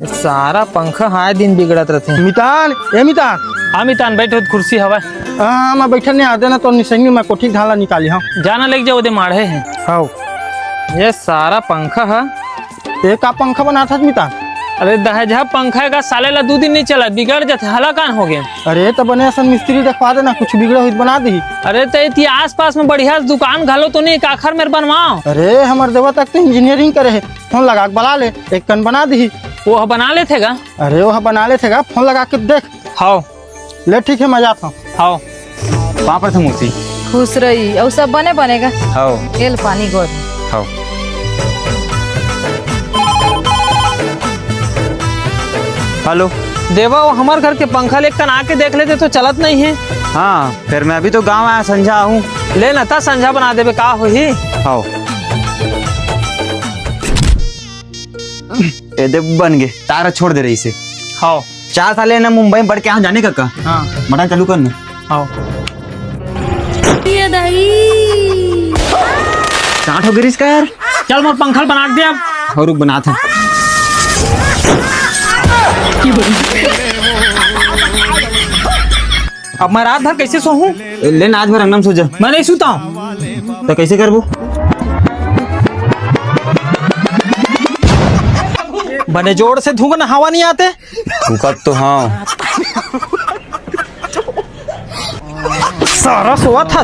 सारा पंखा हाय दिन बिगड़त रहते। मितान ए मितान। हाँ मितान बैठो कुर्सी हवा। हाँ मैं बैठा नहीं आते ना तो निसंगी मैं कोठी ढाला निकाली। हाँ जाना लग जाओ दे माढ़े हैं। हाँ ये सारा पंखा है। ये का पंखा बना था मितान? अरे दहेजा पंखा का साले ला 2 दिन नहीं चला बिगड़ जाते हला कान हो गए। अरे तो बने ऐसा मिस्त्री दिखवा देना कुछ बिगड़ा हुई बना दी। अरे तो इति आस पास में बढ़िया दुकान घालो तो नहीं आखिर मेरे बनवाओ। अरे हमारे देवा तक तो इंजीनियरिंग करे है। फोन लगा के बना ले एक कन बना दी। वो बना ले थे। अरे वो बना ले थे फोन लगा के देख। हाँ ले ठीक है मैं जाता हूँ। हाँ वहाँ पर थे मूर्ति। खुश रही और सब बनेगा। हाँ तेल पानी गोद। हाँ हेलो देवा वो हमारे घर के पंखा लेकर आके देख लेते तो चलत नहीं है। हाँ फिर मैं अभी तो गांव आया संझा हूँ। ले ना था संझा बना देवे का हो ही। हाँ ये दे बन गए तारा छोड़ दे रही से। हाँ 4 साल है ना मुंबई में पढ़ के यहाँ जाने का। हाँ मटन चालू करना। हाँ 60 हो गई इसका यार। चल मोर पंखा बना दे अब। और रुक बना था। अब मैं रात भर कैसे सोऊं? लेना आज भर अंगम सो जा। मैं नहीं सोता हूँ। तो कैसे करबो? बने जोड़ से धूप ना हवा नहीं आते। फुकत तो हाँ सारा सोआ था।